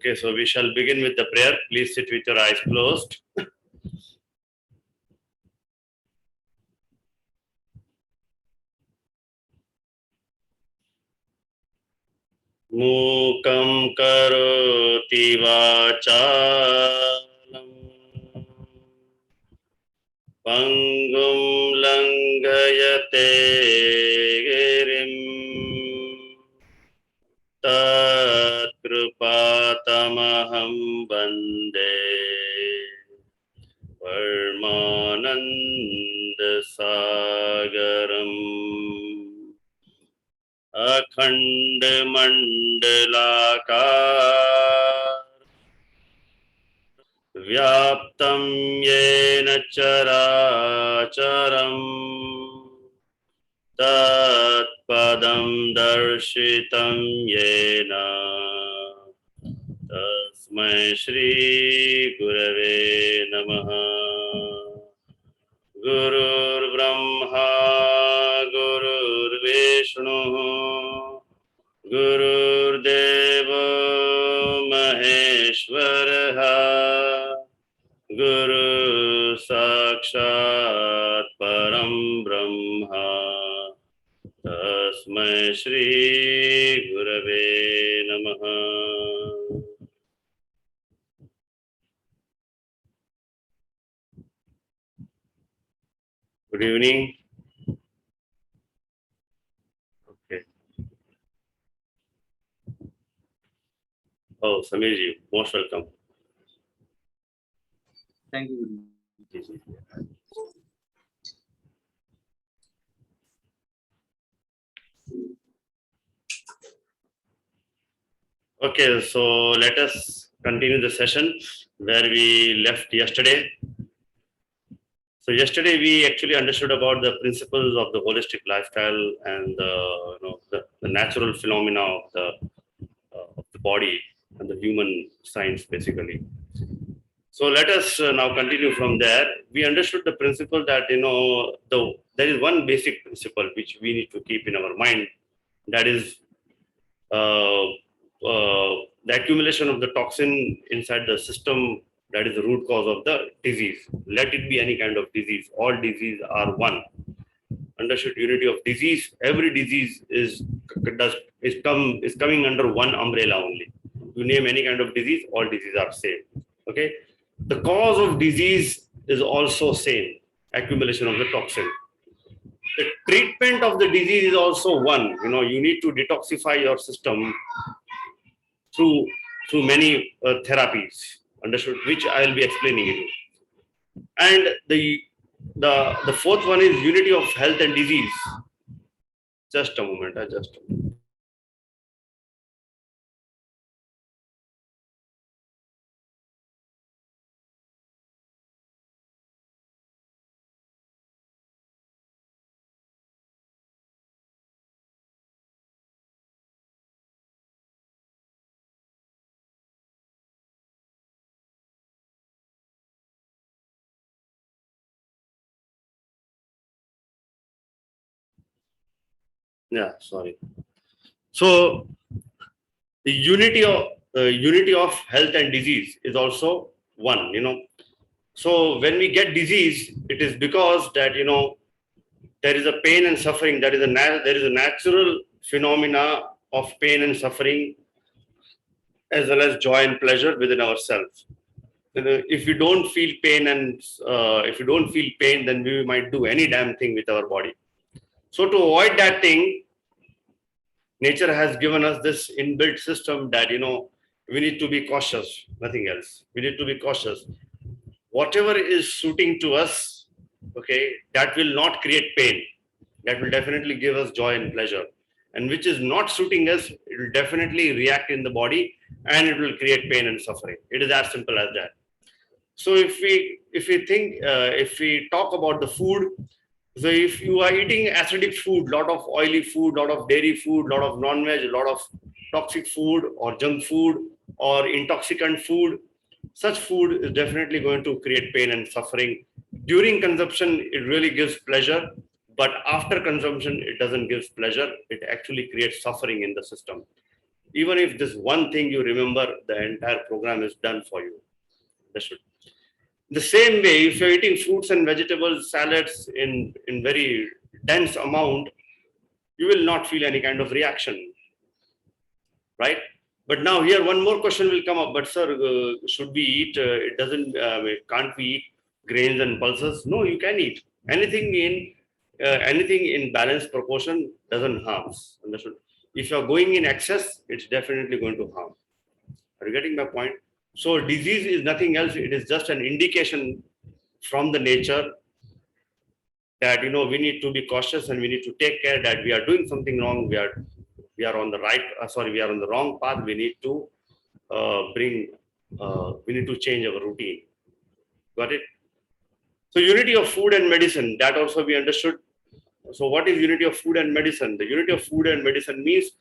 Okay, so we shall begin with the prayer. Please sit with your eyes closed. Mukam karoti vachalam Pangum langayate girim Tat kripatamaham bande Parmananda sagaram अखंड मंडलाकार व्याप्तं येन चराचरम् तत्पदं दर्शितं येन तस्मै श्री गुरवे नमः गुरुर्ब्रह्मा गुरुर्विष्णुः गुरुर्देव महेश्वरः गुरु साक्षात् परं ब्रह्म तस्मै श्री गुरवे नमः Good evening. Okay. Oh, Samirji, most welcome. Thank you. Okay, so let us continue the session where we left yesterday. So yesterday we actually understood about the principles of the holistic lifestyle and the natural phenomena of the body and the human science basically. So let us now continue from there. We understood the principle that there is one basic principle which we need to keep in our mind, that is the accumulation of the toxin inside the system. That is the root cause of the disease. Let it be any kind of disease. All disease are one. Understood unity of disease. Every disease is coming under one umbrella only. You name any kind of disease, all diseases are same. Okay. The cause of disease is also same. Accumulation of the toxin. The treatment of the disease is also one. You need to detoxify your system through many therapies. Understood, which I will be explaining you. And the fourth one is unity of health and disease. Just a moment. Yeah, sorry. So the unity of health and disease is also one. So when we get disease, it is because that there is a pain and suffering. There is a natural phenomena of pain and suffering, as well as joy and pleasure within ourselves. If we don't feel pain then we might do any damn thing with our body. So to avoid that thing, nature has given us this inbuilt system that we need to be cautious, nothing else. We need to be cautious. Whatever is suiting to us, okay, that will not create pain. That will definitely give us joy and pleasure. And which is not suiting us, it will definitely react in the body and it will create pain and suffering. It is as simple as that. So if we talk about the food, so if you are eating acidic food, lot of oily food, lot of dairy food, lot of non-veg, lot of toxic food or junk food or intoxicant food, such food is definitely going to create pain and suffering. During consumption, it really gives pleasure, but after consumption, it doesn't give pleasure. It actually creates suffering in the system. Even if this one thing you remember, the entire program is done for you. That's it. The same way, if you're eating fruits and vegetables, salads in very dense amount, you will not feel any kind of reaction, right? But now here one more question will come up. But sir, should we eat? It doesn't. Can't we eat grains and pulses? No, you can eat anything in balanced proportion doesn't harm. Understood? If you are going in excess, it's definitely going to harm. Are you getting my point? So disease is nothing else. It is just an indication from the nature that we need to be cautious and we need to take care that we are doing something wrong. We are on the right. We are on the wrong path. We need to bring. We need to change our routine. Got it? So unity of food and medicine, that also we understood. So what is unity of food and medicine? The unity of food and medicine means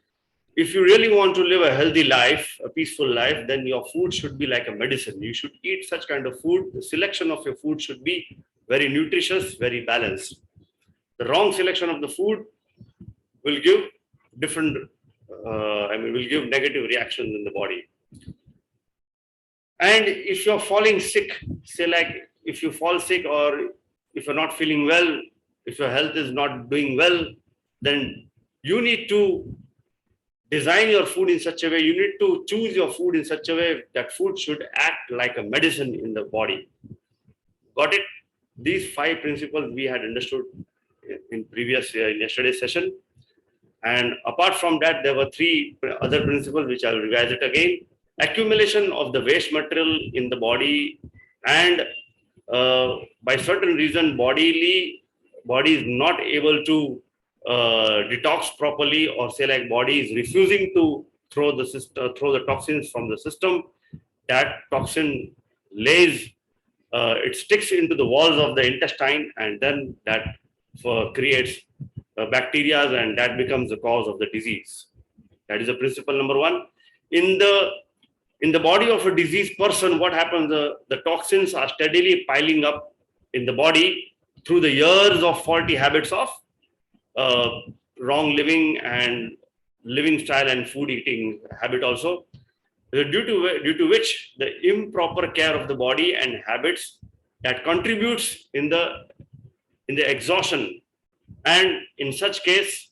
if you really want to live a healthy life, a peaceful life, then your food should be like a medicine. You should eat such kind of food. The selection of your food should be very nutritious, very balanced. The wrong selection of the food will give different, will give negative reactions in the body. And if you're falling sick, say like if you fall sick or if you're not feeling well, if your health is not doing well, then you need to design your food in such a way, you need to choose your food in such a way that food should act like a medicine in the body. Got it? These 5 principles we had understood in yesterday's session. And apart from that, there were 3 other principles which I'll revise it again. Accumulation of the waste material in the body, and by certain reason body is not able to detox properly, or say like body is refusing to throw the toxins from the system. That toxin lays, it sticks into the walls of the intestine, and then that creates bacteria, and that becomes the cause of the disease. That is the principle number 1. In the body of a diseased person, what happens? The toxins are steadily piling up in the body through the years of faulty habits of wrong living and living style and food eating habit also, due to which the improper care of the body and habits that contributes in the exhaustion. And in such case,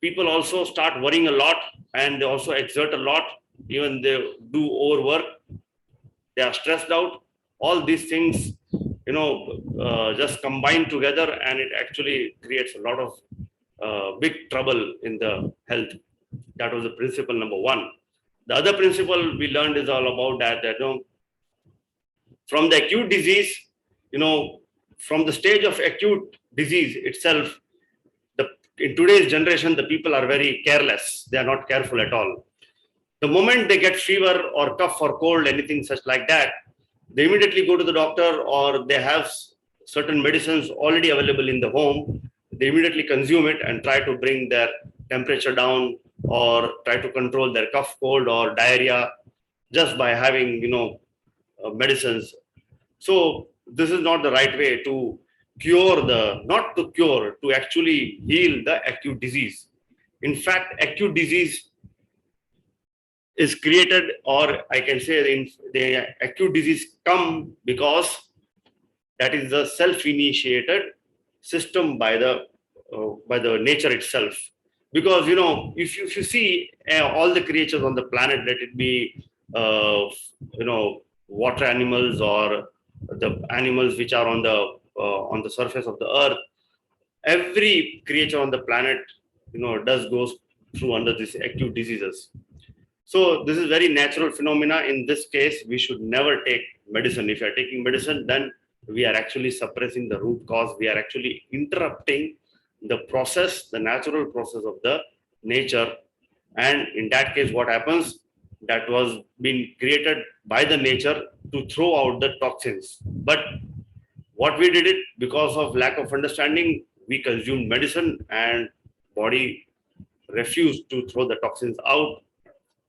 people also start worrying a lot, and they also exert a lot. Even they do overwork, they are stressed out. All these things just combine together, and it actually creates a lot of big trouble in the health. That was the principle number 1. The other principle we learned is all about that from the acute disease, from the stage of acute disease itself, in today's generation, the people are very careless. They are not careful at all. The moment they get fever or cough or cold, anything such like that, they immediately go to the doctor, or they have certain medicines already available in the home. They immediately consume it and try to bring their temperature down, or try to control their cough, cold, or diarrhea just by having, medicines. So this is not the right way to to actually heal the acute disease. In fact, acute disease is created, or I can say the acute disease come because that is the self-initiated system by the nature itself. Because if you see all the creatures on the planet, let it be water animals or the animals which are on the surface of the earth, every creature on the planet goes through under these acute diseases. So this is very natural phenomena. In this case, we should never take medicine. If you are taking medicine, then we are actually suppressing the root cause. We are actually interrupting the process, the natural process of the nature. And in that case, what happens? That was being created by the nature to throw out the toxins. But what we did it, because of lack of understanding, we consumed medicine, and body refused to throw the toxins out.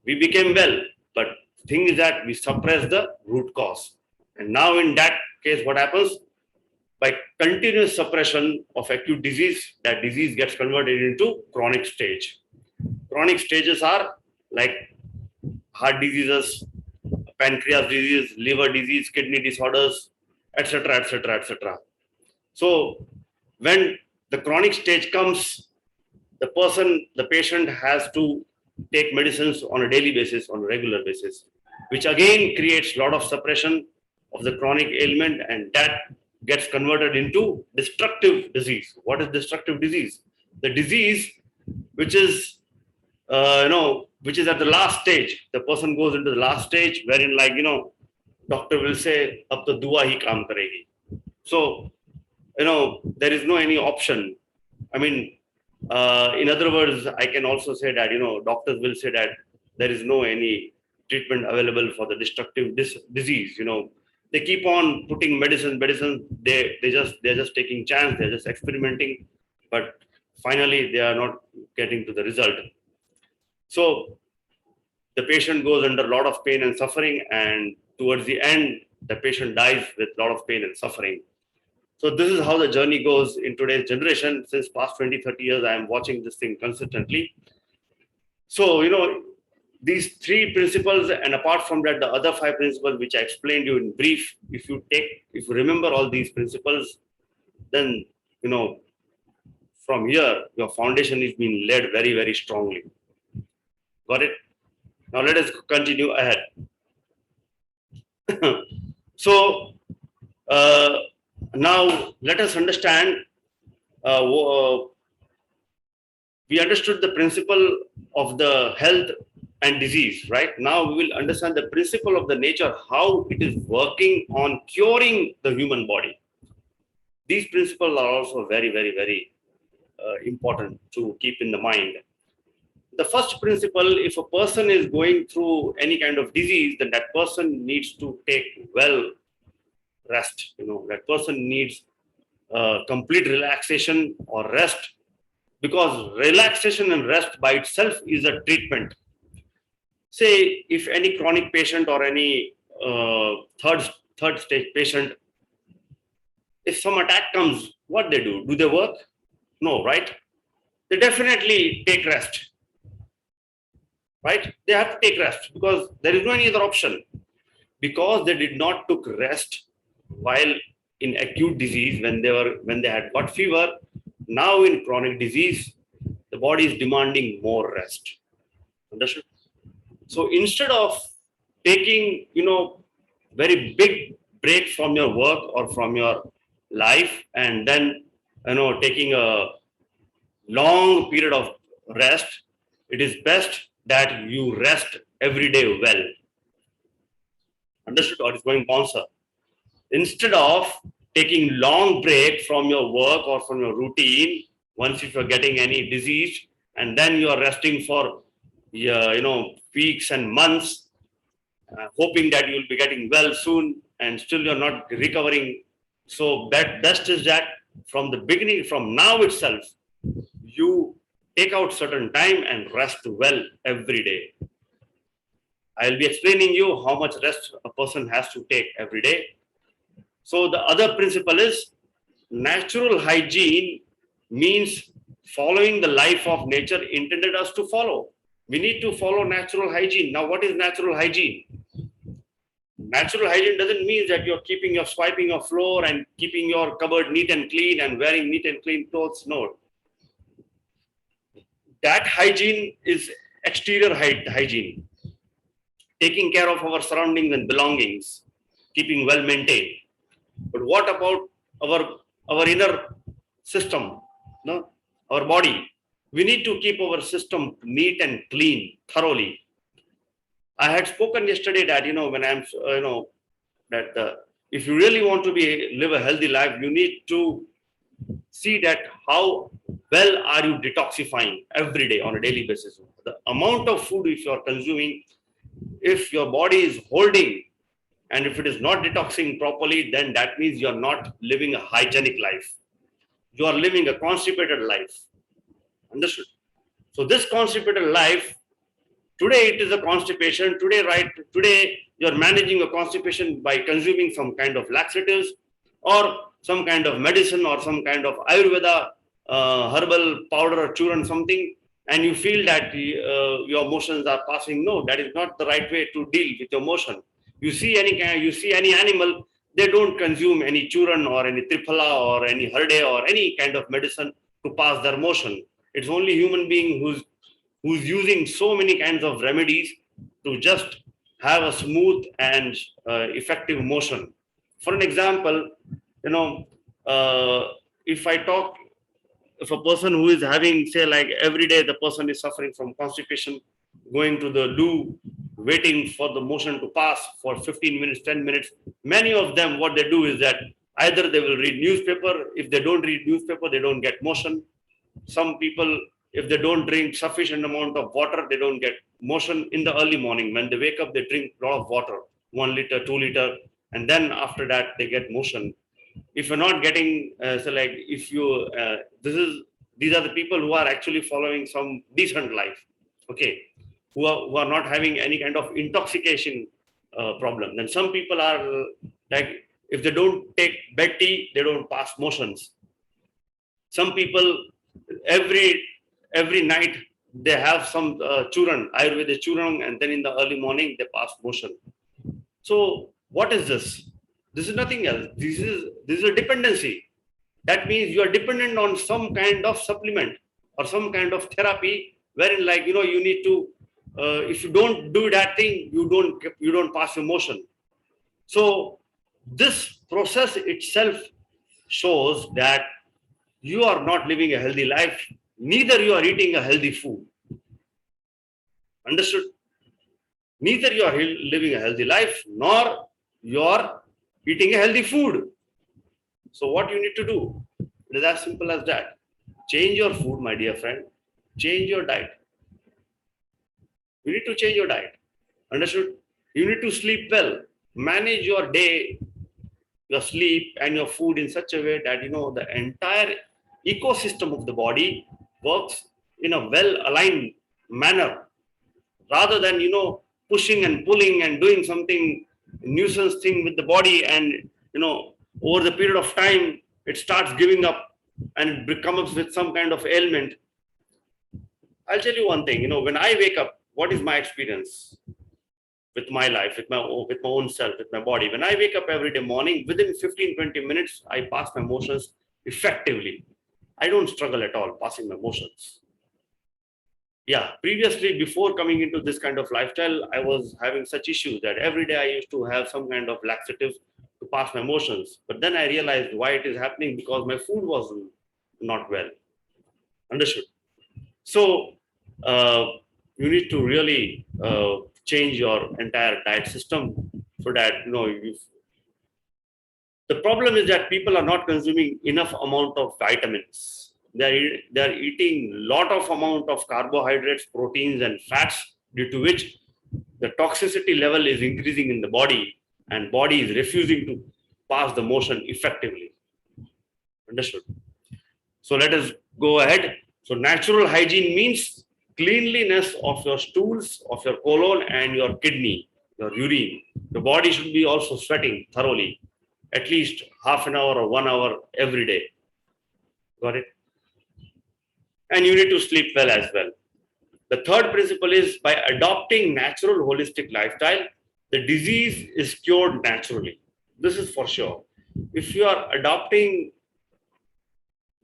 We became well, but the thing is that we suppress the root cause. And now in that case, what happens? By continuous suppression of acute disease, that disease gets converted into chronic stage. Chronic stages are like heart diseases, pancreas disease, liver disease, kidney disorders, etc., etc., etc. So when the chronic stage comes, the patient has to take medicines on a daily basis, on a regular basis, which again creates a lot of suppression of the chronic ailment, and that gets converted into destructive disease. What is destructive disease? The disease which is which is at the last stage. The person goes into the last stage wherein, like, doctor will say, "Ab to dua hi kaam karegi." So, there is no any option. I mean, in other words, I can also say that, doctors will say that there is no any treatment available for the destructive disease. They keep on putting medicine. They're just taking chance. They're just experimenting, but finally they are not getting to the result. So the patient goes under a lot of pain and suffering, and towards the end, the patient dies with a lot of pain and suffering. So this is how the journey goes in today's generation. Since past 20, 30 years, I am watching this thing consistently. So, these three principles, and apart from that, the other five principles, which I explained you in brief, if you remember all these principles, then, from here, your foundation is being laid very, very strongly. Got it? Now let us continue ahead. So, now let us understand, we understood the principle of the health and disease, right? Now we will understand the principle of the nature, how it is working on curing the human body. These principles are also very, very, very important to keep in the mind. The first principle, if a person is going through any kind of disease, then that person needs to take rest. That person needs complete relaxation or rest, because relaxation and rest by itself is a treatment. Say, if any chronic patient or any third stage patient, if some attack comes, what they do? Do they work? No, right? They definitely take rest. Right? They have to take rest because there is no any other option. Because they did not took rest while in acute disease, when they had got fever. Now in chronic disease, the body is demanding more rest. Understood? So instead of taking, very big break from your work or from your life, and then, taking a long period of rest, it is best that you rest every day well. Understood? Or it's going on, sir? Instead of taking long break from your work or from your routine, once if you're getting any disease, and then you are resting for weeks and months, hoping that you will be getting well soon, and still you're not recovering. So best is that from the beginning, from now itself, you take out certain time and rest well every day. I'll be explaining you how much rest a person has to take every day. So the other principle is natural hygiene means following the life of nature intended us to follow. We need to follow natural hygiene. Now, what is natural hygiene? Natural hygiene doesn't mean that you're swiping your floor and keeping your cupboard neat and clean and wearing neat and clean clothes. No. That hygiene is exterior hygiene. Taking care of our surroundings and belongings, keeping well maintained. But what about our inner system, our body? We need to keep our system neat and clean thoroughly. I had spoken yesterday that, when I'm, that if you really want to live a healthy life, you need to see that how well are you detoxifying every day on a daily basis. The amount of food if you are consuming, if your body is holding, and if it is not detoxing properly, then that means you are not living a hygienic life. You are living a constipated life. Understood? So this constipated life, today it is a constipation. Today you are managing a constipation by consuming some kind of laxatives or some kind of medicine or some kind of Ayurveda herbal powder or churn something. and you feel that your emotions are passing. No, that is not the right way to deal with your emotion. You see any animal, they don't consume any churn or any triphala or any herde or any kind of medicine to pass their motion. It's only human being who's using so many kinds of remedies to just have a smooth and effective motion. For an example, you know, if I talk, if a person who is having, say, like every day the person is suffering from constipation, going to the loo, waiting for the motion to pass for 15 minutes, 10 minutes, many of them, what they do is that either they will read newspaper. If they don't read newspaper, they don't get motion. Some people, if they don't drink sufficient amount of water, they don't get motion. In the early morning when they wake up, they drink a lot of water, 1 liter, 2 liter, and then after that they get motion. If you're not getting so like if you these are the people who are actually following some decent life, okay, who are not having any kind of intoxication problem. Then some people are like, if they don't take bed tea, they don't pass motions. Some people every night they have some churn, ayurvedic churn, and then in the early morning they pass motion. So what is this? This is nothing else. This is a dependency. That means you are dependent on some kind of supplement or some kind of therapy, wherein, like, you need to if you don't do that thing, you don't pass your motion. So this process itself shows that you are not living a healthy life, neither you are eating a healthy food. Understood? Neither you are living a healthy life, nor you are eating a healthy food. So what you need to do? It is as simple as that. Change your food, my dear friend. Change your diet. You need to change your diet. Understood? You need to sleep well. Manage your day, your sleep and your food in such a way that the entire ecosystem of the body works in a well-aligned manner, rather than pushing and pulling and doing something nuisance thing with the body, and over the period of time it starts giving up and it comes up with some kind of ailment. I'll tell you one thing. When I wake up, what is my experience with my life, with my own self, with my body? When I wake up every day morning, within 15-20 minutes I pass my motions effectively. I don't struggle at all passing my motions. Yeah, previously, before coming into this kind of lifestyle, I was having such issues that every day I used to have some kind of laxative to pass my motions. But then I realized why it is happening, because my food was not well. Understood? So you need to really change your entire diet system, so that the problem is that people are not consuming enough amount of vitamins. They're eating lot of amount of carbohydrates, proteins, and fats, due to which the toxicity level is increasing in the body, and body is refusing to pass the motion effectively. Understood? So let us go ahead. So natural hygiene means cleanliness of your stools, of your colon, and your kidney, your urine. The body should be also sweating thoroughly, at least half an hour or 1 hour every day. Got it? And you need to sleep well as well. The third principle is, by adopting natural holistic lifestyle, the disease is cured naturally. This is for sure. If you are adopting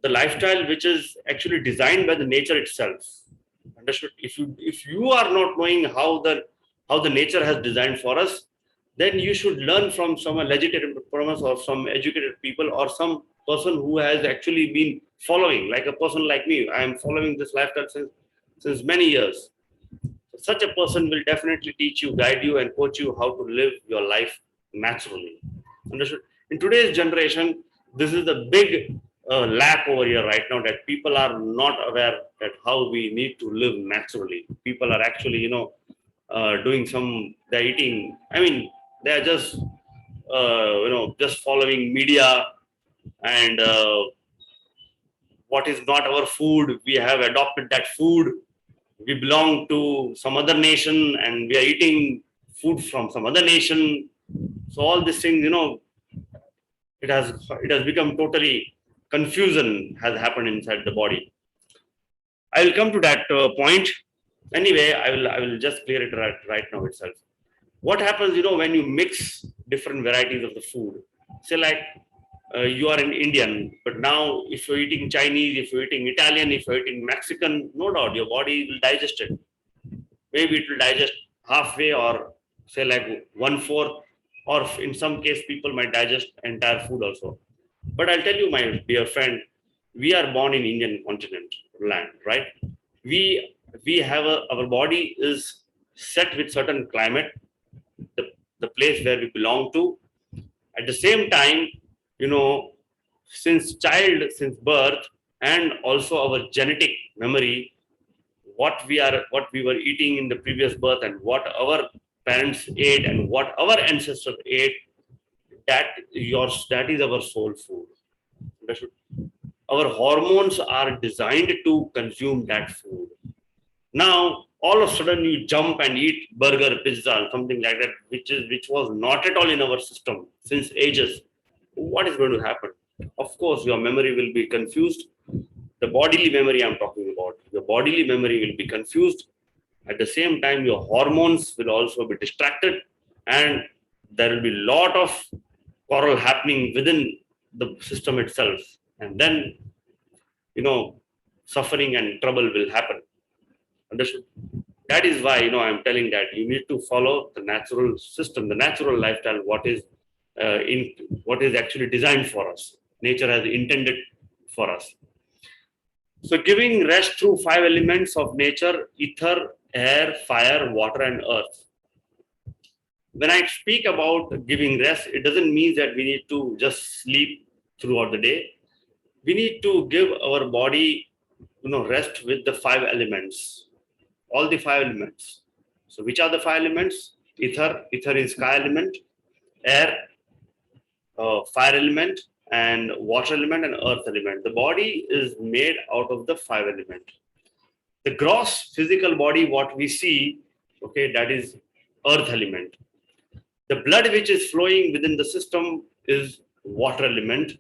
the lifestyle which is actually designed by the nature itself, understood? If you are not knowing how the nature has designed for us, then you should learn from some legitimate performers or some educated people or some person who has actually been following, like a person like me. I am following this lifestyle since many years. Such a person will definitely teach you, guide you, and coach you how to live your life naturally. Understood? In today's generation, this is the big lack over here right now, that people are not aware that how we need to live naturally. People are actually, doing they're eating. I mean, they're just, just following media, and what is not our food, we have adopted that food. We belong to some other nation and we are eating food from some other nation. So all these things, it has become totally confusion has happened inside the body. I will come to that point. Anyway, I will just clear it right now itself. What happens, when you mix different varieties of the food? Say like you are an Indian, but now if you're eating Chinese, if you're eating Italian, if you're eating Mexican, no doubt your body will digest it. Maybe it will digest halfway, or say like one fourth, or in some case people might digest entire food also. But I'll tell you, my dear friend, we are born in Indian continent land, right? We have our body is set with certain climate, the, the place where we belong to. At the same time, you know, since birth, and also our genetic memory, what we were eating in the previous birth, and what our parents ate, and what our ancestors ate, that is our soul food. Our hormones are designed to consume that food. Now, all of a sudden, you jump and eat burger, pizza, something like that, which was not at all in our system since ages. What is going to happen? Of course, your memory will be confused. The bodily memory I'm talking about, your bodily memory will be confused. At the same time, your hormones will also be distracted, and there will be a lot of quarrel happening within the system itself. And then, suffering and trouble will happen. Understood? That is why, I'm telling that you need to follow the natural system, the natural lifestyle, what is actually designed for us. Nature has intended for us. So giving rest through 5 elements of nature: ether, air, fire, water, and earth. When I speak about giving rest, it doesn't mean that we need to just sleep throughout the day. We need to give our body, rest with the 5 elements, all the 5 elements. So which are the 5 elements? Ether is sky element; air, fire element; and water element, and earth element. The body is made out of the 5 elements. The gross physical body, what we see, okay, that is earth element. The blood which is flowing within the system is water element.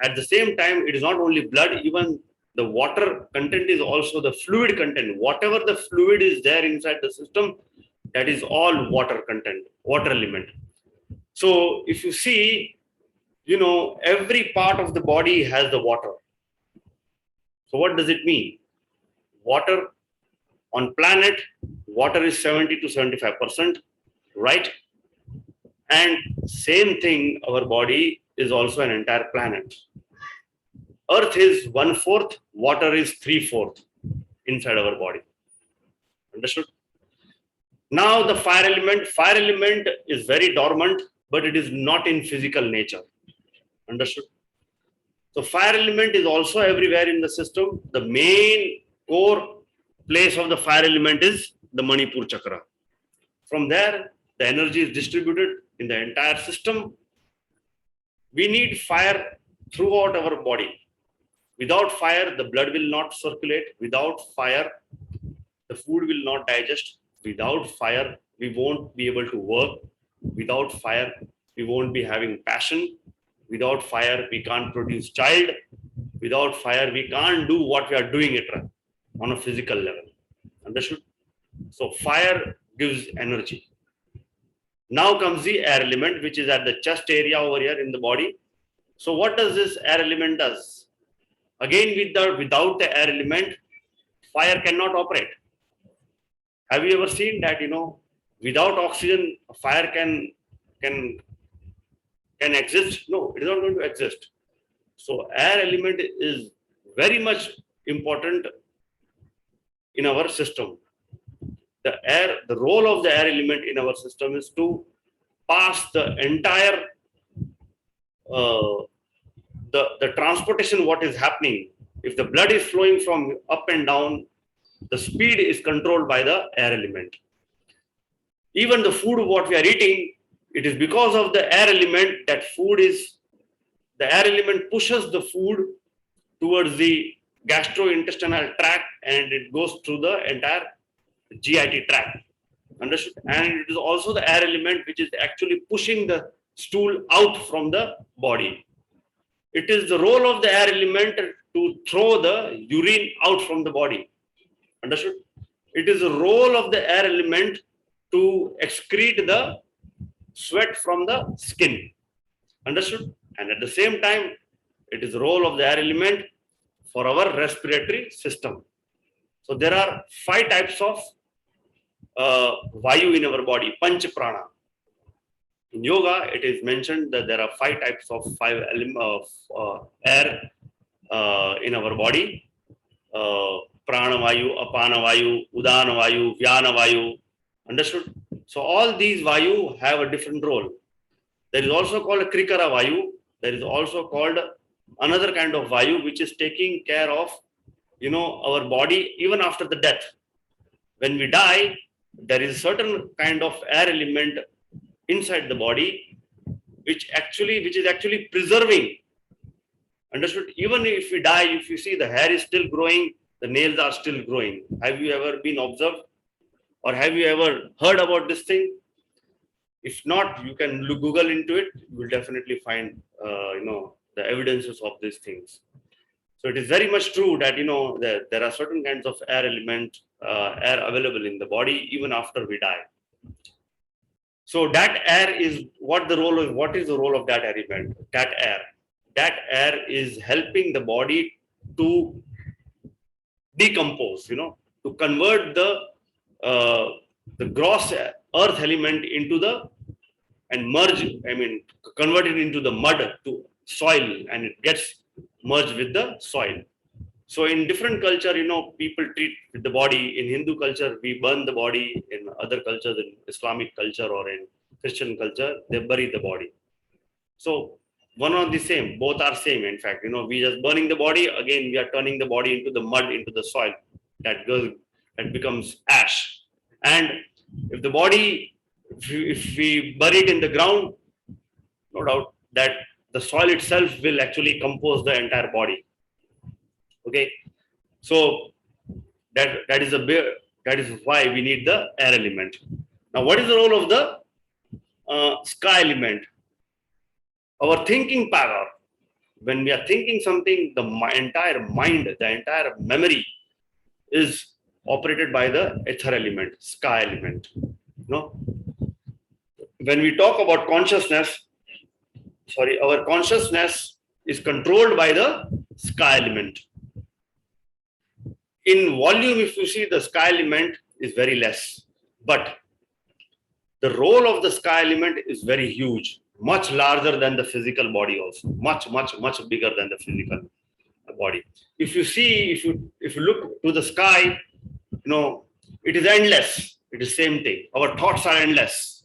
At the same time, it is not only blood, even the water content is also the fluid content. Whatever the fluid is there inside the system, that is all water content, water element. So if you see, every part of the body has the water. So what does it mean? Water on planet, water is 70 to 75%, right? And same thing, our body is also an entire planet. Earth is 1/4, water is 3/4 inside our body. Understood? Now the fire element is very dormant, but it is not in physical nature. Understood? So fire element is also everywhere in the system. The main core place of the fire element is the Manipur chakra. From there, the energy is distributed in the entire system. We need fire throughout our body. Without fire, the blood will not circulate. Without fire, the food will not digest. Without fire, we won't be able to work. Without fire, we won't be having passion. Without fire, we can't produce child. Without fire, we can't do what we are doing it on a physical level. Understood? So fire gives energy. Now comes the air element, which is at the chest area over here in the body. So what does this air element does? Again, without the air element, fire cannot operate. Have you ever seen that, without oxygen, fire can exist? No, it is not going to exist. So air element is very much important in our system. The role of the air element in our system is to pass the entire the transportation, what is happening. If the blood is flowing from up and down, the speed is controlled by the air element. Even the food what we are eating, it is because of the air element that the air element pushes the food towards the gastrointestinal tract, and it goes through the entire GIT tract. Understood? And it is also the air element which is actually pushing the stool out from the body. It is the role of the air element to throw the urine out from the body. Understood? It is the role of the air element to excrete the sweat from the skin. Understood? And at the same time, it is the role of the air element for our respiratory system. So there are 5 types of vayu in our body, panch prana. In yoga, it is mentioned that there are 5 types of 5 elements of air in our body. Prana vayu, apana vayu, udana vayu, vyana vayu. Understood? So all these vayu have a different role. There is also called a krikara vayu. There is also called another kind of vayu which is taking care of, our body even after the death. When we die, there is a certain kind of air element inside the body which is actually preserving. Understood? Even if we die, if you see the hair is still growing, the nails are still growing. Have you ever been observed, or have you ever heard about this thing? If not, you can Google into it. You will definitely find, the evidences of these things. So it is very much true that there are certain kinds of air air available in the body even after we die. So that air is what is the role of that element? That air is helping the body to decompose, to convert the gross earth element into convert it into the mud to soil, and it gets merged with the soil. So in different culture, people treat the body. In Hindu culture, we burn the body. In other cultures, in Islamic culture or in Christian culture, they bury the body. So one or the same, both are same. In fact, we just burning the body. Again, we are turning the body into the mud, into the soil that becomes ash. And if the body, if we bury it in the ground, no doubt that the soil itself will actually compose the entire body. Okay, so that is why we need the air element. Now, what is the role of the sky element? Our thinking power. When we are thinking something, the entire mind, the entire memory is operated by the ether element, sky element. When we talk about consciousness, our consciousness is controlled by the sky element. In volume, if you see, the sky element is very less, but the role of the sky element is very huge, much larger than the physical body also, much bigger than the physical body. If you see, if you look to the sky, it is endless. It is same thing. Our thoughts are endless.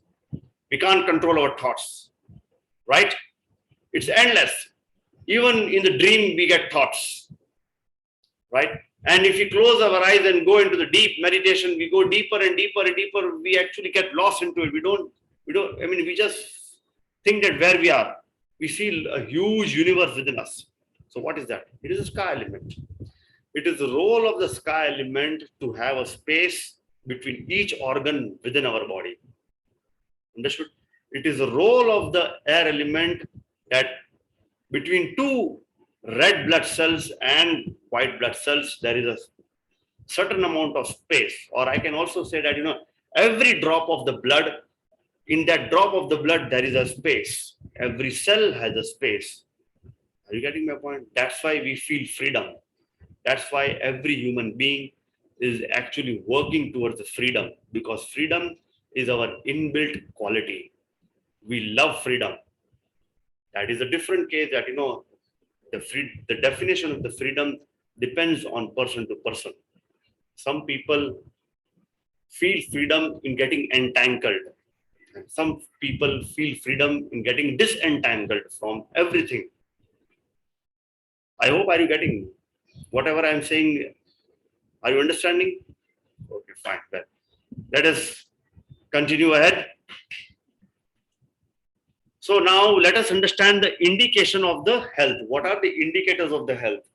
We can't control our thoughts, right? It's endless. Even in the dream, we get thoughts, right? And if we close our eyes and go into the deep meditation, we go deeper and deeper and deeper. We actually get lost into it. We just think that where we are, we see a huge universe within us. So what is that? It is a sky element. It is the role of the sky element to have a space between each organ within our body. Understood? It is the role of the air element that between two red blood cells and white blood cells, there is a certain amount of space. Or I can also say that, every drop of the blood, in that drop of the blood, there is a space. Every cell has a space. Are you getting my point? That's why we feel freedom. That's why every human being is actually working towards the freedom, because freedom is our inbuilt quality. We love freedom. That is a different case that, the definition of the freedom depends on person to person. Some people feel freedom in getting entangled. And some people feel freedom in getting disentangled from everything. I hope, are you getting whatever I'm saying? Are you understanding? Okay, fine. Well, let us continue ahead. So now let us understand the indication of the health. What are the indicators of the health?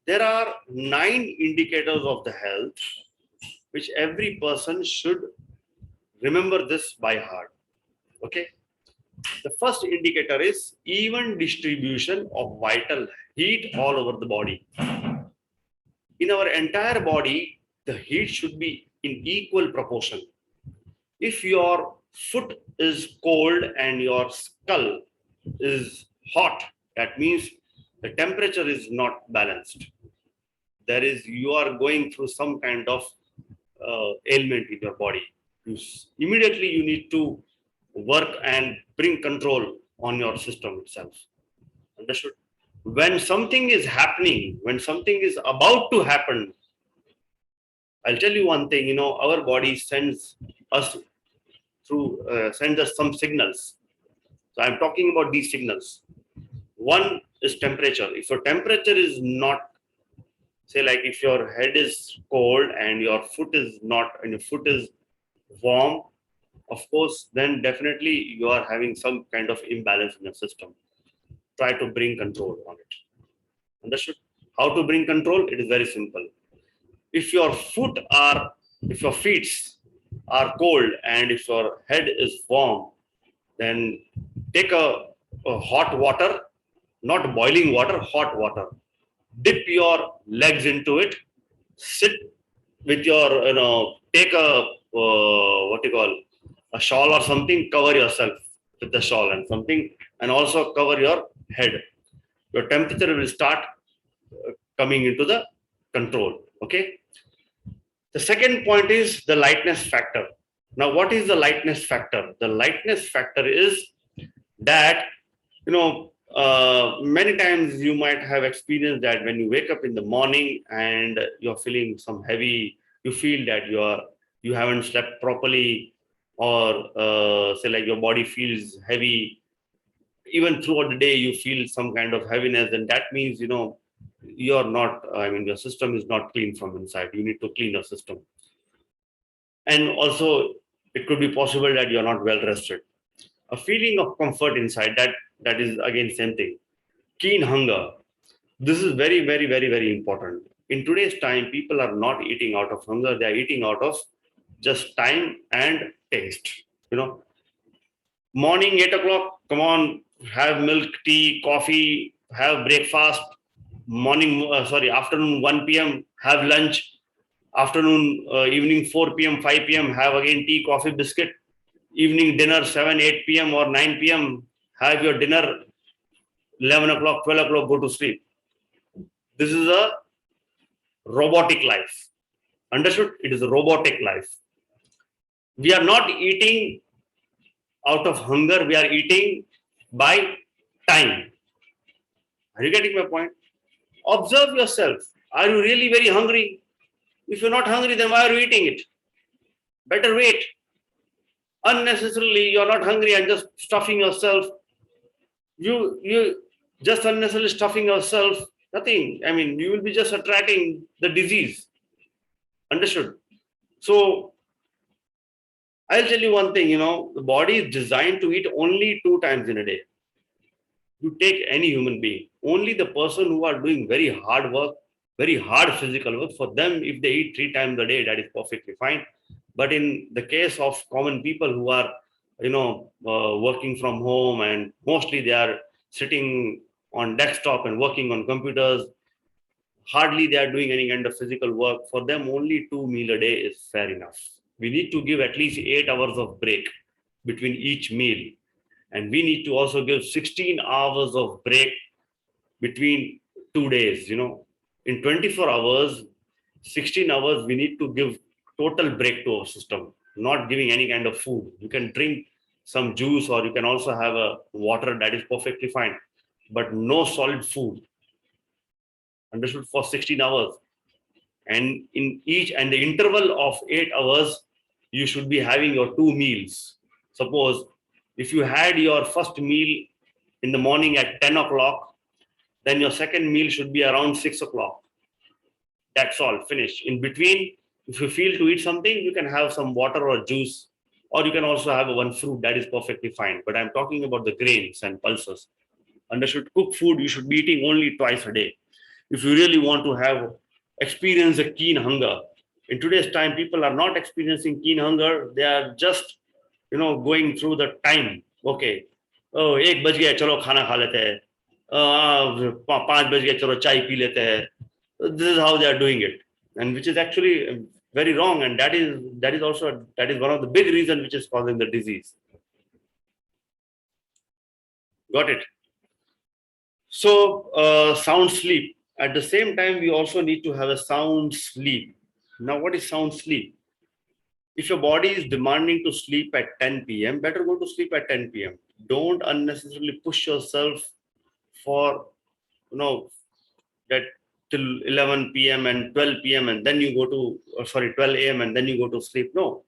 There are 9 indicators of the health, which every person should remember this by heart. Okay. The first indicator is even distribution of vital heat all over the body. In our entire body, the heat should be in equal proportion. If your foot is cold and your skull is hot, that means the temperature is not balanced. There is, you are going through some kind of ailment in your body. Immediately you need to work and bring control on your system itself. Understood? When something is happening, when something is about to happen, I'll tell you one thing, our body us sends us some signals. So I'm talking about these signals. One is temperature. If your temperature is not, say like if your head is cold and your foot is not, and your foot is warm, of course, then definitely you are having some kind of imbalance in your system. Try to bring control on it. Understood? How to bring control? It is very simple. If your feet are cold and if your head is warm, then take a hot water, not boiling water, hot water. Dip your legs into it. Sit with your, take a what you call a shawl or something. Cover yourself with the shawl and something, and also cover your head. Your temperature will start coming into the control. Okay. The second point is the lightness factor. Now, what is the lightness factor? The lightness factor is that, many times you might have experienced that when you wake up in the morning and you're feeling some heavy, you feel that you haven't slept properly, or say like your body feels heavy. Even throughout the day, you feel some kind of heaviness, and that means, you're not, your system is not clean from inside. You need to clean your system. And also, it could be possible that you're not well rested. A feeling of comfort inside, that is again same thing. Keen hunger. This is very, very, very, very important. In today's time, people are not eating out of hunger. They are eating out of just time and taste. Morning 8 o'clock, come on, have milk, tea, coffee, have breakfast. Afternoon 1 p.m. have lunch. Afternoon, evening 4 p.m., 5 p.m. have again tea, coffee, biscuit. Evening dinner 7, 8 p.m. or 9 p.m. have your dinner. 11 o'clock, 12 o'clock, go to sleep. This is a robotic life. Understood? It is a robotic life. We are not eating out of hunger. We are eating by time. Are you getting my point? Observe yourself. Are you really very hungry? If you're not hungry, then why are you eating it? Better wait. Unnecessarily, you're not hungry and just stuffing yourself. You just unnecessarily stuffing yourself. Nothing. You will be just attracting the disease. Understood? So, I'll tell you one thing, the body is designed to eat only 2 times in a day. You take any human being, only the person who are doing very hard work, very hard physical work, for them, if they eat 3 times a day, that is perfectly fine. But in the case of common people who are, working from home, and mostly they are sitting on desktop and working on computers, hardly they are doing any kind of physical work. For them, only 2 meal a day is fair enough. We need to give at least 8 hours of break between each meal. And we need to also give 16 hours of break between 2 days. In 24 hours, 16 hours, we need to give total break to our system, not giving any kind of food. You can drink some juice, or you can also have a water, that is perfectly fine, but no solid food. Understood? For 16 hours. And in each, and the interval of 8 hours, you should be having your 2 meals. Suppose if you had your first meal in the morning at 10 o'clock, then your second meal should be around 6 o'clock. That's all, finished. In between, if you feel to eat something, you can have some water or juice, or you can also have one fruit, that is perfectly fine. But I'm talking about the grains and pulses. Understood? Cooked food, you should be eating only twice a day. If you really want to experience a keen hunger. In today's time, people are not experiencing keen hunger. They are just, going through the time. Okay. Oh, 1 बज गया, चलो खाना खा लेते हैं. 5 बज गया, चलो चाय पी लेते हैं. This is how they are doing it, and which is actually Very wrong, and that is also that is one of the big reasons which is causing the disease. Got it? So sound sleep. At the same time, we also need to have a sound sleep. Now, what is sound sleep? If your body is demanding to sleep at 10 p.m., better go to sleep at 10 p.m. Don't unnecessarily push yourself for that till 11 p.m. and 12 p.m. and then you go to 12 a.m. and then you go to sleep. No,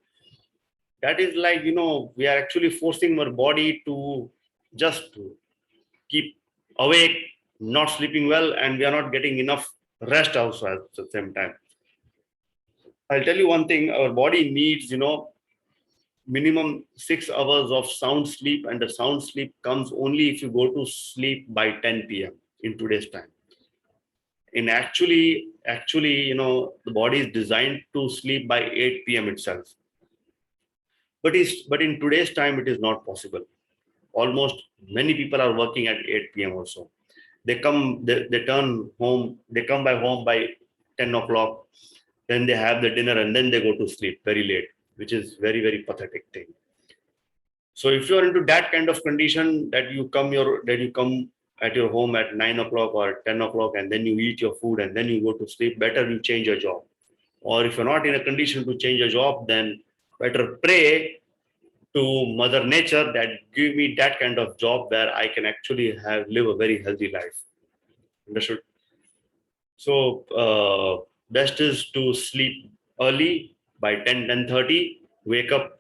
that is like we are actually forcing our body to just keep awake, not sleeping well, and we are not getting enough rest also at the same time. I'll tell you one thing: our body needs minimum 6 hours of sound sleep, and the sound sleep comes only if you go to sleep by 10 p.m. in today's time. In actually, the body is designed to sleep by 8 p.m. itself. But in today's time, it is not possible. Almost many people are working at 8 p.m. also. They turn home, they come by home by 10 o'clock, then they have the dinner and then they go to sleep very late, which is very, very pathetic thing. So if you are into that kind of condition that you come at your home at 9 o'clock or 10 o'clock and then you eat your food and then you go to sleep, better you change your job. Or if you're not in a condition to change your job, then better pray to Mother Nature that give me that kind of job where I can actually live a very healthy life. Understood? So best is to sleep early by 10:30, wake up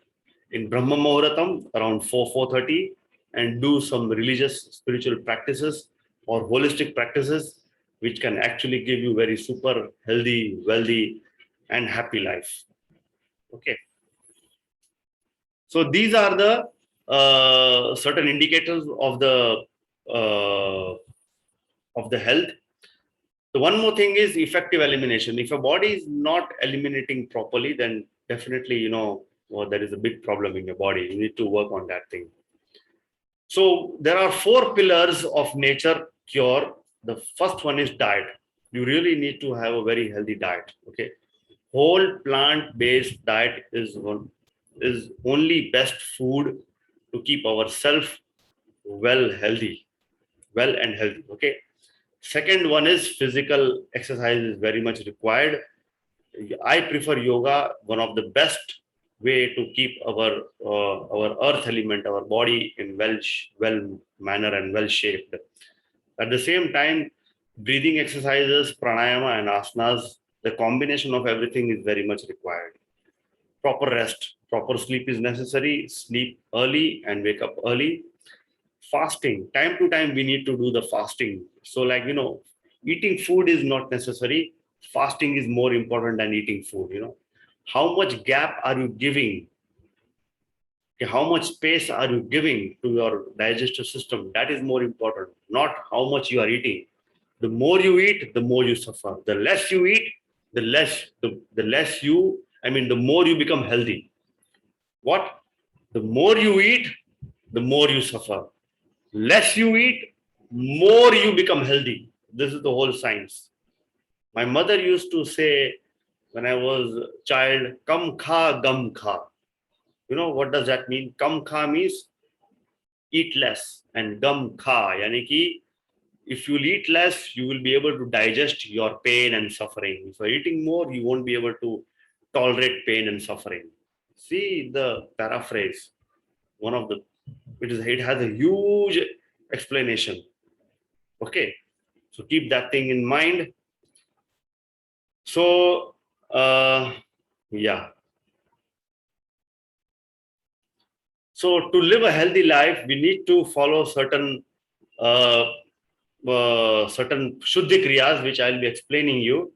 in Brahma Muhuratam around 4:30, and do some religious spiritual practices or holistic practices which can actually give you very super healthy, wealthy, and happy life. Okay. So these are the certain indicators uh, of the health. The one more thing is effective elimination. If your body is not eliminating properly, then definitely there is a big problem in your body. You need to work on that thing. So there are 4 pillars of nature cure. The first one is diet. You really need to have a very healthy diet. Okay, whole plant-based diet is only best food to keep ourselves well and healthy. Okay. Second one is physical exercise is very much required. I prefer yoga, one of the best way to keep our earth element, our body in well manner and well shaped. At the same time, breathing exercises, pranayama and asanas, the combination of everything is very much required. Proper rest, proper sleep is necessary. Sleep early and wake up early. Fasting, time to time we need to do the fasting. So eating food is not necessary. Fasting is more important than eating food. How much gap are you giving? Okay, how much space are you giving to your digestive system? That is more important, not how much you are eating. The more you eat, the more you suffer. The less you eat, the less you, I mean, the more you become healthy. What? The more you eat, the more you suffer. Less you eat, more you become healthy. This is the whole science. My mother used to say when I was a child, kam kha, gum kha. You know what does that mean? Kam kha means eat less, and gum kha, yani ki if you eat less, you will be able to digest your pain and suffering. If you're eating more, you won't be able to tolerate pain and suffering. See the paraphrase. One of the it has a huge explanation. Okay, so keep that thing in mind. So yeah, so to live a healthy life we need to follow uh, certain shuddhi kriyas which I'll be explaining you.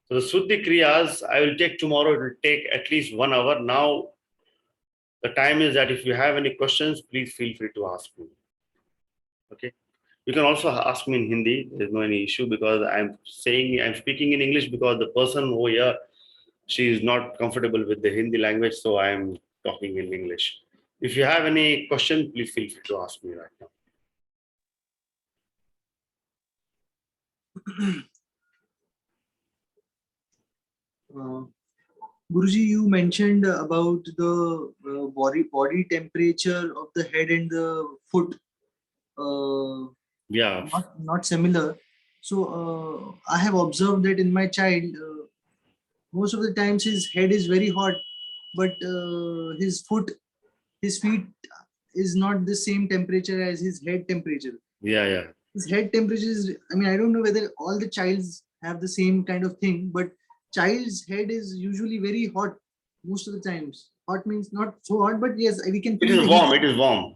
So the shuddhi kriyas I will take tomorrow. It will take at least 1 hour. Now the time is that if you have any questions, please feel free to ask me. Okay. You can also ask me in Hindi. There's no any issue because I'm speaking in English because the person over here, she is not comfortable with the Hindi language, so I am talking in English. If you have any question, please feel free to ask me right now. Uh, Guruji, you mentioned about the body temperature of the head and the foot. Uh, Yeah, not similar. So I have observed that in my child, most of the times his head is very hot, but his feet is not the same temperature as his head temperature. yeah, yeah. His head temperature is, I mean, I don't know whether all the childs have the same kind of thing, but child's head is usually very hot most of the times. Hot means not so hot, but yes, we can It feel is the warm. heat. It is warm.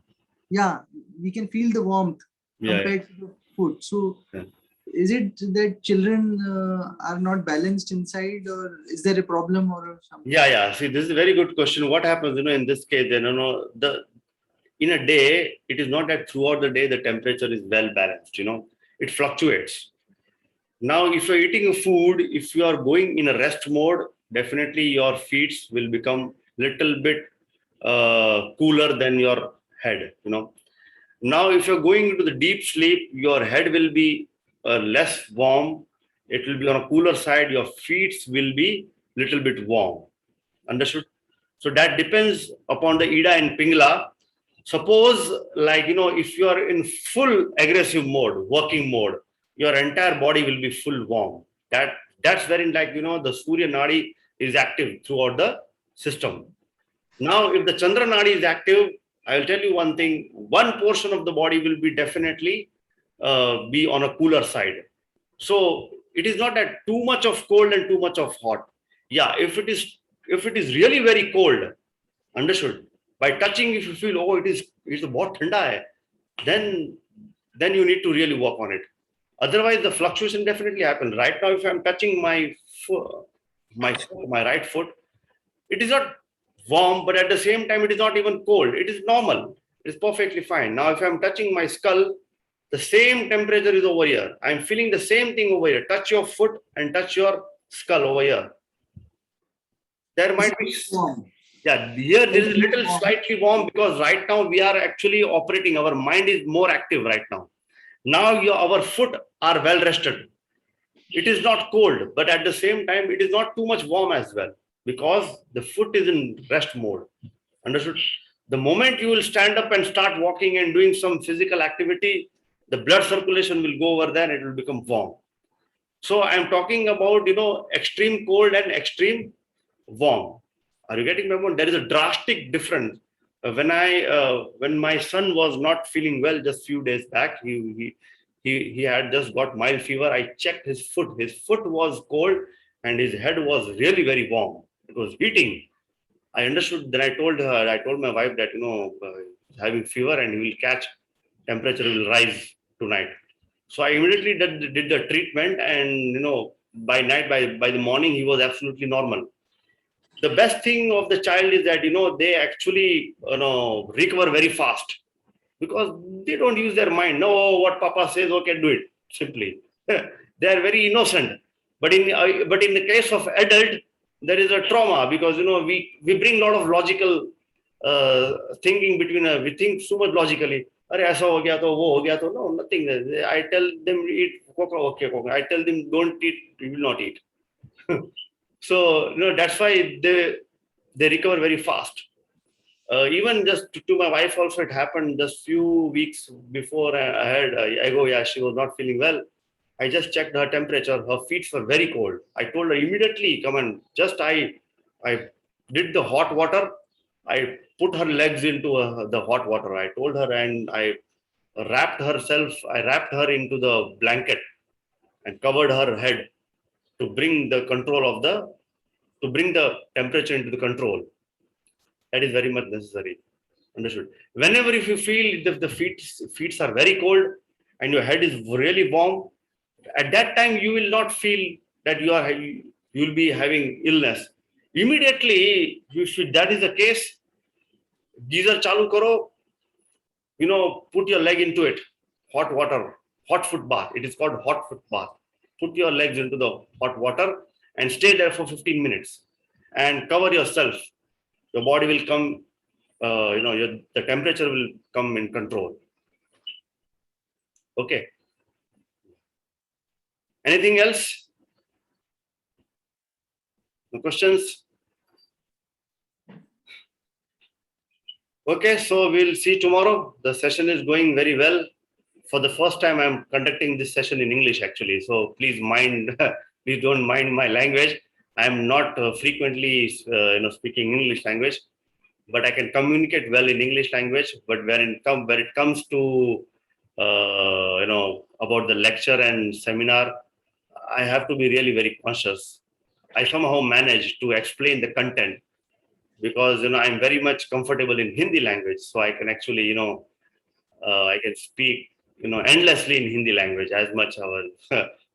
Yeah, we can feel the warmth Yeah, compared to the food. So yeah. is it that children are not balanced inside, or is there a problem or something? Yeah, yeah. See, this is a very good question. What happens, in this case, then, the in a day, it is not that throughout the day the temperature is well balanced. It fluctuates. Now, if you're eating a food, if you are going in a rest mode, definitely your feet will become little bit cooler than your head. Now, if you're going into the deep sleep, your head will be less warm. It will be on a cooler side. Your feet will be little bit warm. Understood? So that depends upon the Ida and Pingla. Suppose, like, if you are in full aggressive mode, working mode, your entire body will be full warm. That's wherein, like, the Surya Nadi is active throughout the system. Now, if the Chandra Nadi is active, I will tell you one thing: one portion of the body will be definitely be on a cooler side. So it is not that too much of cold and too much of hot. Yeah, if it is really very cold, understood. By touching, if you feel, oh, it's बहुत ठंडा है, then then you need to really work on it. Otherwise, the fluctuation definitely happens. Right now, if I'm touching my right foot, it is not warm, but at the same time, it is not even cold. It is normal. It is perfectly fine. Now, if I'm touching my skull, the same temperature is over here. I'm feeling the same thing over here. Touch your foot and touch your skull over here. There It's might be, warm. yeah, here there is a Slightly little warm. slightly warm because right now we are actually operating. Our mind is more active right now. Now our foot are well rested. It is not cold, but at the same time, it is not too much warm as well because the foot is in rest mode. Understood? The moment you will stand up and start walking and doing some physical activity, the blood circulation will go over there and it will become warm. So I'm talking about, extreme cold and extreme warm. Are you getting my point? There is a drastic difference. When my son was not feeling well just few days back, he had just got mild fever. I checked his foot. His foot was cold and his head was really very warm. It was heating. I understood. Then I told my wife that, he's having fever and he will catch temperature will rise tonight. So I immediately did the treatment, and by the morning he was absolutely normal. The best thing of the child is that they actually recover very fast because they don't use their mind. No, what Papa says, okay, do it simply. They are very innocent. But in the case of adult, there is a trauma because we bring a lot of logical thinking between. We think so much logically. अरे ऐसा हो गया तो वो हो गया तो no, nothing. I tell them eat coca, okay, coca. I tell them don't eat, you will not eat. So that's why they recover very fast. Even just to my wife also, it happened just few weeks before I had ago. Yeah, she was not feeling well. I just checked her temperature. Her feet were very cold. I told her immediately, come on. Just I did the hot water. I put her legs into the hot water. I told her, and I wrapped her into the blanket and covered her head to bring the control of the to bring the temperature into the control. That is very much necessary. Understood. Whenever if you feel the feet are very cold and your head is really warm, at that time you will not feel that you will be having illness. Immediately, if that is the case, geyser chalu karo, put your leg into it. Hot water, hot foot bath. It is called hot foot bath. Put your legs into the hot water and stay there for 15 minutes and cover yourself. Your body will come, the temperature will come in control. Okay. Anything else? No questions? Okay, so we'll see tomorrow. The session is going very well. For the first time, I'm conducting this session in English actually. So please mind, please don't mind my language. I'm not frequently, speaking English language, but I can communicate well in English language. But when it comes to about the lecture and seminar, I have to be really very conscious. I somehow manage to explain the content because I'm very much comfortable in Hindi language, so I can actually I can speak endlessly in Hindi language as much hour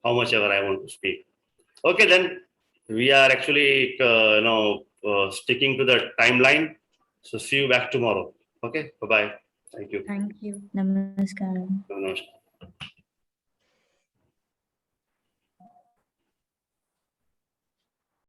how much ever I want to speak. Okay, then we are actually sticking to the timeline. So see you back tomorrow. Okay, bye bye. Thank you. Thank you. Namaskaram. Namaskar.